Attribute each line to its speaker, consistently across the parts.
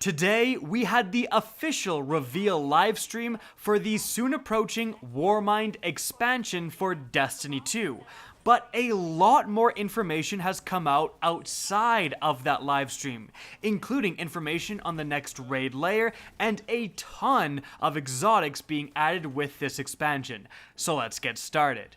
Speaker 1: Today, we had the official reveal livestream for the soon approaching Warmind Expansion for Destiny 2. But a lot more information has come out outside of that livestream, including information on the next Raid Lair and a ton of exotics being added with this expansion. So let's get started.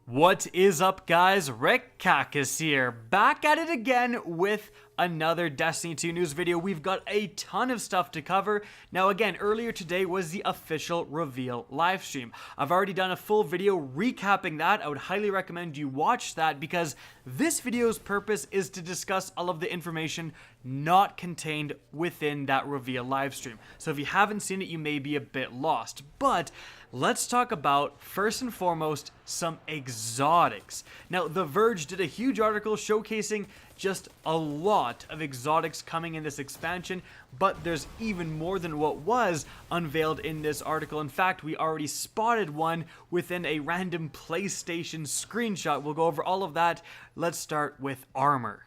Speaker 1: What is up, guys? Rick Cacus here, back at it again with another Destiny 2 news video. We've got a ton of stuff to cover. Now again, earlier today was the official reveal livestream. I've already done a full video recapping that. I would highly recommend you watch that because this video's purpose is to discuss all of the information not contained within that reveal livestream. So if you haven't seen it, you may be a bit lost. But let's talk about, first and foremost, some exotics. Now, The Verge did a huge article showcasing just a lot of exotics coming in this expansion, but there's even more than what was unveiled in this article. In fact, we already spotted one within a random PlayStation screenshot. We'll go over all of that. Let's start with armor.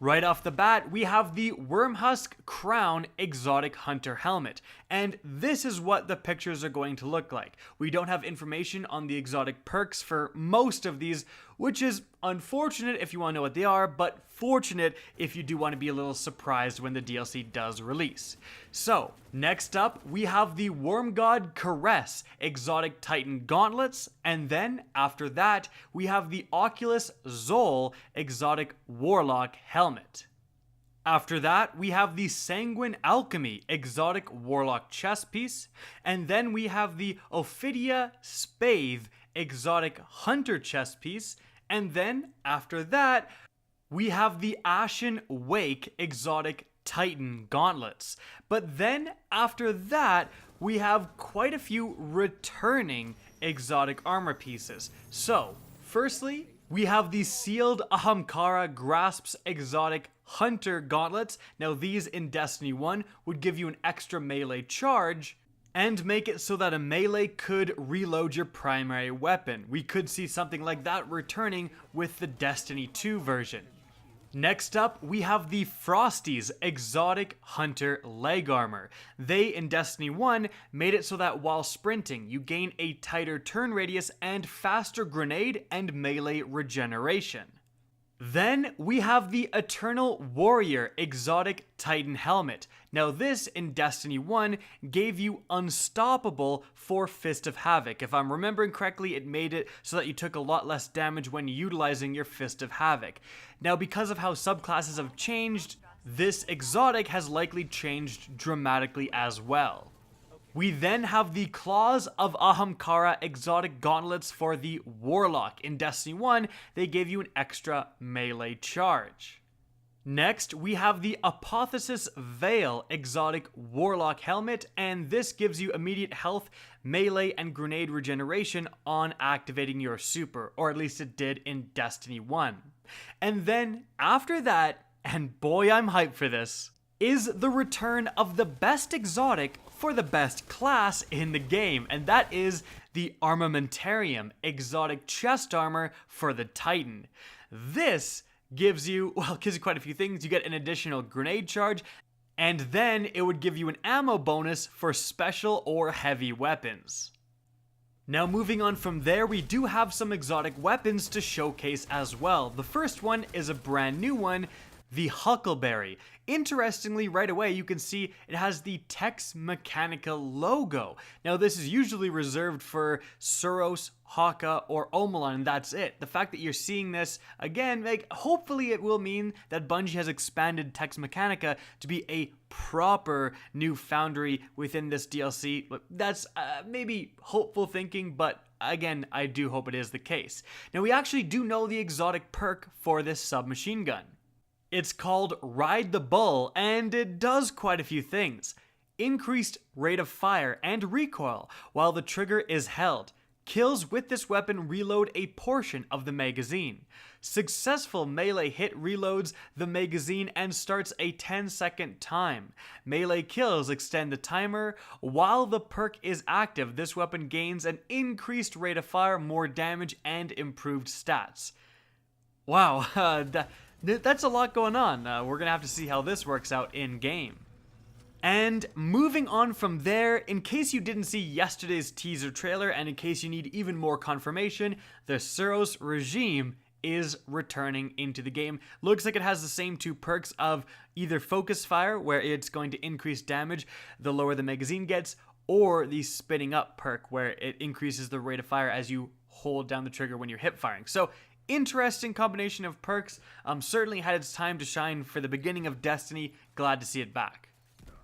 Speaker 1: Right off the bat, we have the Wormhusk Crown Exotic Hunter Helmet, and this is what the pictures are going to look like. We don't have information on the exotic perks for most of these, which is unfortunate if you want to know what they are, but fortunate if you do want to be a little surprised when the DLC does release. So, next up, we have the Wormgod Caress Exotic Titan Gauntlets, and then, after that, we have the Oculus Zol Exotic Warlock Helmet. After that, we have the Sanguine Alchemy Exotic Warlock Chest Piece, and then we have the Ophidia Spathe Exotic Hunter Chest Piece, and then, after that, we have the Ashen Wake Exotic Titan Gauntlets. But then, after that, we have quite a few returning exotic armor pieces. So, firstly, we have the Sealed Ahamkara Grasps Exotic Hunter Gauntlets. Now, these in Destiny 1 would give you an extra melee charge and make it so that a melee could reload your primary weapon. We could see something like that returning with the Destiny 2 version. Next up, we have the Frosties Exotic Hunter Leg Armor. They, in Destiny 1, made it so that while sprinting, you gain a tighter turn radius and faster grenade and melee regeneration. Then we have the Eternal Warrior Exotic Titan Helmet. Now this, in Destiny 1, gave you Unstoppable for Fist of Havoc. If I'm remembering correctly, it made it so that you took a lot less damage when utilizing your Fist of Havoc. Now, because of how subclasses have changed, this exotic has likely changed dramatically as well. We then have the Claws of Ahamkara Exotic Gauntlets for the Warlock. In Destiny 1, they gave you an extra melee charge. Next, we have the Apotheosis Veil Exotic Warlock Helmet, and this gives you immediate health, melee, and grenade regeneration on activating your super, or at least it did in Destiny 1. And then, after that, and boy I'm hyped for this, is the return of the best exotic for the best class in the game, and that is the Armamentarium Exotic Chest Armor for the Titan. This gives you quite a few things. You get an additional grenade charge, and then it would give you an ammo bonus for special or heavy weapons. Now, moving on from there, we do have some exotic weapons to showcase as well. The first one is a brand new one, the Huckleberry. Interestingly, right away, you can see it has the Tex Mechanica logo. Now, this is usually reserved for Suros, Haka, or Omelon, and that's it. The fact that you're seeing this, again, hopefully it will mean that Bungie has expanded Tex Mechanica to be a proper new foundry within this DLC. That's maybe hopeful thinking, but again, I do hope it is the case. Now, we actually do know the exotic perk for this submachine gun. It's called Ride the Bull, and it does quite a few things. Increased rate of fire and recoil while the trigger is held. Kills with this weapon reload a portion of the magazine. Successful melee hit reloads the magazine and starts a 10-second time. Melee kills extend the timer. While the perk is active, this weapon gains an increased rate of fire, more damage, and improved stats. Wow, That's a lot going on. We're gonna have to see how this works out in game. And moving on from there, in case you didn't see yesterday's teaser trailer, and in case you need even more confirmation, the Suros regime is returning into the game. Looks like it has the same two perks of either focus fire, where it's going to increase damage the lower the magazine gets, or the spinning up perk, where it increases the rate of fire as you hold down the trigger when you're hip firing. So interesting combination of perks. Certainly had its time to shine for the beginning of Destiny. Glad to see it back.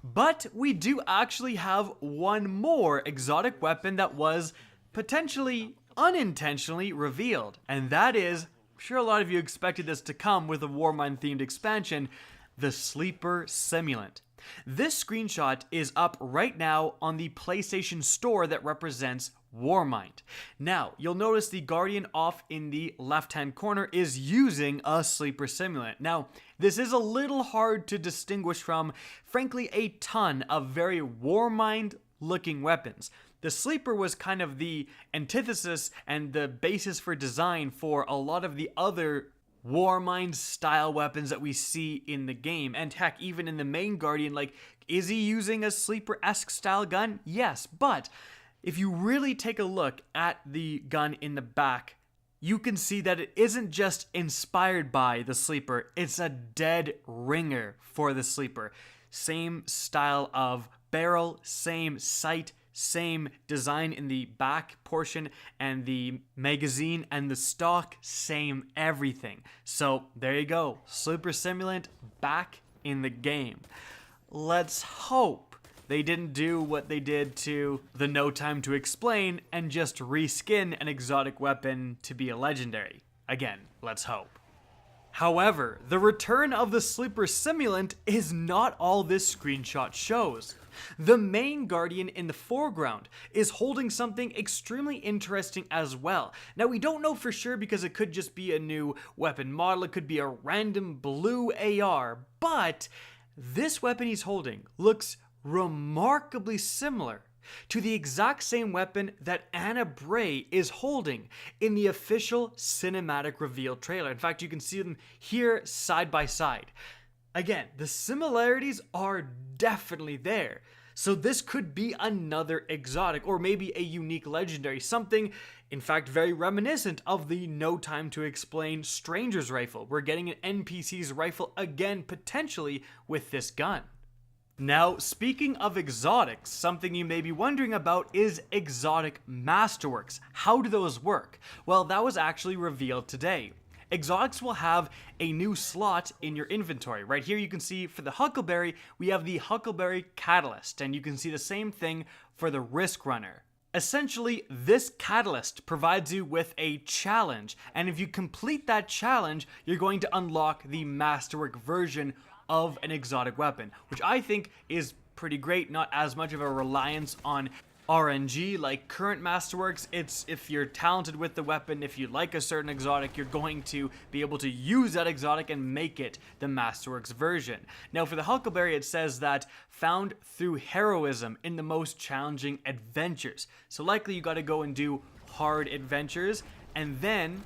Speaker 1: But we do actually have one more exotic weapon that was potentially unintentionally revealed, and that is, I'm sure a lot of you expected this to come with a Warmind themed expansion, the Sleeper Simulant. This screenshot is up right now on the PlayStation Store that represents Warmind. Now, you'll notice the Guardian off in the left-hand corner is using a Sleeper Simulant. Now, this is a little hard to distinguish from, frankly, a ton of very Warmind-looking weapons. The Sleeper was kind of the antithesis and the basis for design for a lot of the other Warmind style weapons that we see in the game. And heck, even in the main Guardian, like, is he using a Sleeper-esque style gun? Yes, but if you really take a look at the gun in the back, you can see that it isn't just inspired by the Sleeper, it's a dead ringer for the Sleeper. Same style of barrel, same sight, same design in the back portion and the magazine and the stock, same everything. So there you go, Sleeper Simulant back in the game. Let's hope they didn't do what they did to the No Time to Explain and just reskin an exotic weapon to be a legendary. Again, let's hope. However, the return of the Sleeper Simulant is not all this screenshot shows. The main Guardian in the foreground is holding something extremely interesting as well. Now, we don't know for sure because it could just be a new weapon model, it could be a random blue AR, but this weapon he's holding looks remarkably similar to the exact same weapon that Anna Bray is holding in the official cinematic reveal trailer. In fact, you can see them here side by side. Again, the similarities are definitely there. So this could be another exotic, or maybe a unique legendary, something, in fact, very reminiscent of the No Time to Explain Stranger's Rifle. We're getting an NPC's rifle again, potentially, with this gun. Now, speaking of exotics, something you may be wondering about is exotic masterworks. How do those work? Well, that was actually revealed today. Exotics will have a new slot in your inventory. Right here you can see for the Huckleberry, we have the Huckleberry Catalyst, and you can see the same thing for the Risk Runner. Essentially, this catalyst provides you with a challenge, and if you complete that challenge, you're going to unlock the Masterwork version of an exotic weapon, which I think is pretty great, not as much of a reliance on RNG like current Masterworks. It's if you're talented with the weapon, if you like a certain exotic, you're going to be able to use that exotic and make it the Masterworks version. Now for the Huckleberry, it says that found through heroism in the most challenging adventures. So likely you got to go and do hard adventures, and then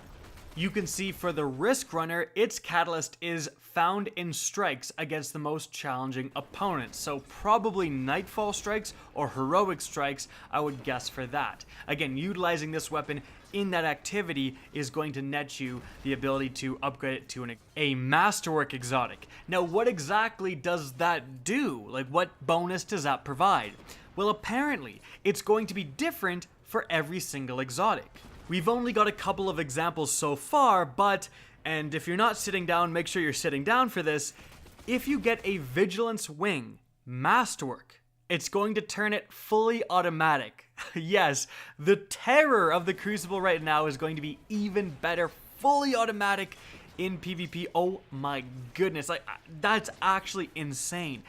Speaker 1: you can see for the Risk Runner, its catalyst is found in strikes against the most challenging opponents. So probably Nightfall strikes or heroic strikes, I would guess for that. Again, utilizing this weapon in that activity is going to net you the ability to upgrade it to a Masterwork exotic. Now, what exactly does that do? Like, what bonus does that provide? Well, apparently, it's going to be different for every single exotic. We've only got a couple of examples so far, but, and if you're not sitting down, make sure you're sitting down for this, if you get a Vigilance Wing Masterwork, it's going to turn it fully automatic. Yes, the terror of the Crucible right now is going to be even better, fully automatic in PvP. Oh my goodness, like, that's actually insane.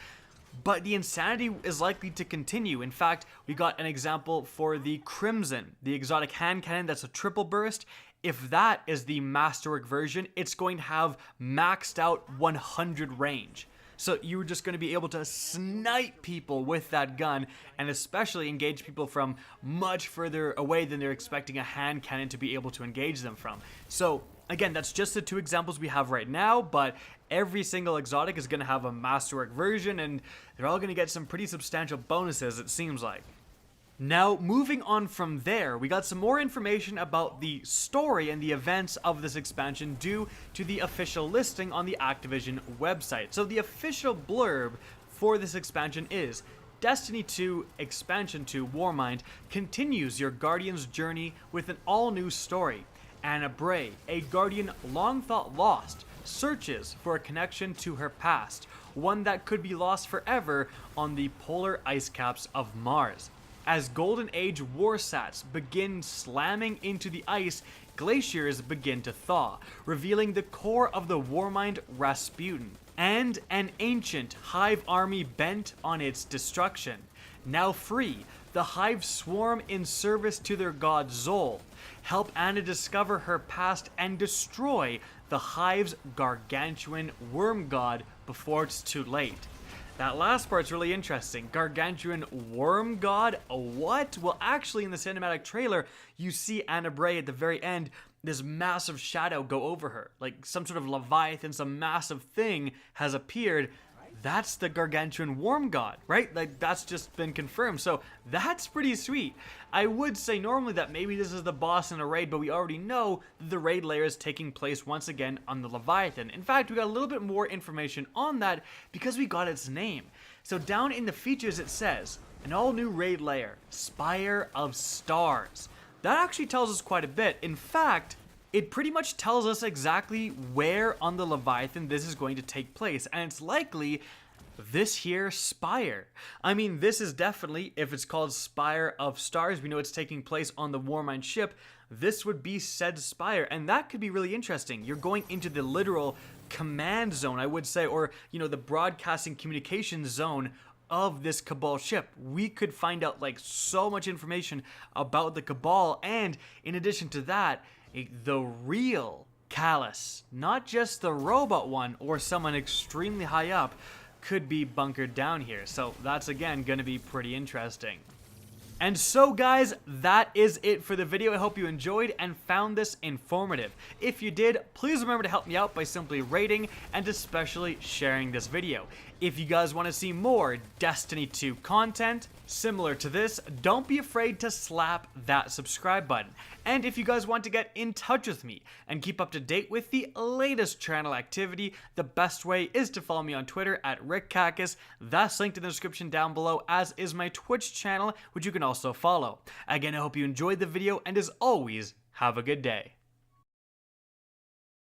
Speaker 1: But the insanity is likely to continue. In fact, we got an example for the Crimson, the exotic hand cannon that's a triple burst. If that is the Masterwork version, it's going to have maxed out 100 range. So you're just going to be able to snipe people with that gun, and especially engage people from much further away than they're expecting a hand cannon to be able to engage them from. So Again, that's just the 2 examples we have right now, but every single exotic is going to have a Masterwork version, and they're all going to get some pretty substantial bonuses, it seems like. Now, moving on from there, we got some more information about the story and the events of this expansion due to the official listing on the Activision website. So the official blurb for this expansion is, Destiny 2 Expansion 2 Warmind continues your Guardian's journey with an all-new story. Anna Bray, a Guardian long thought lost, searches for a connection to her past, one that could be lost forever on the polar ice caps of Mars. As Golden Age warsats begin slamming into the ice, glaciers begin to thaw, revealing the core of the Warmind Rasputin, and an ancient Hive army bent on its destruction. Now free, the Hive swarm in service to their god Zol, help Anna discover her past and destroy the Hive's gargantuan worm god before it's too late. That last part's really interesting. Gargantuan worm god? What? Well, actually, in the cinematic trailer, you see Anna Bray at the very end, this massive shadow go over her. Like some sort of leviathan, some massive thing has appeared. That's the Gargantuan worm god, right? Like, that's just been confirmed. So that's pretty sweet. I would say normally that maybe this is the boss in a raid, but we already know that the raid layer is taking place once again on the Leviathan. In fact, we got a little bit more information on that because we got its name. So down in the features it says, an all-new raid layer, Spire of Stars. That actually tells us quite a bit. In fact, it pretty much tells us exactly where on the Leviathan this is going to take place, and it's likely this here Spire. I mean, this is definitely, if it's called Spire of Stars, we know it's taking place on the Warmind ship, this would be said Spire, and that could be really interesting. You're going into the literal command zone, I would say, or, you know, the broadcasting communication zone of this Cabal ship. We could find out, like, so much information about the Cabal, and in addition to that, the real Callus, not just the robot one or someone extremely high up, could be bunkered down here. So that's again going to be pretty interesting. And so guys, that is it for the video. I hope you enjoyed and found this informative. If you did, please remember to help me out by simply rating and especially sharing this video. If you guys want to see more Destiny 2 content similar to this, don't be afraid to slap that subscribe button. And if you guys want to get in touch with me and keep up to date with the latest channel activity, the best way is to follow me on Twitter at RickCacus. That's linked in the description down below, as is my Twitch channel, which you can also follow. Again, I hope you enjoyed the video, and as always, have a good day.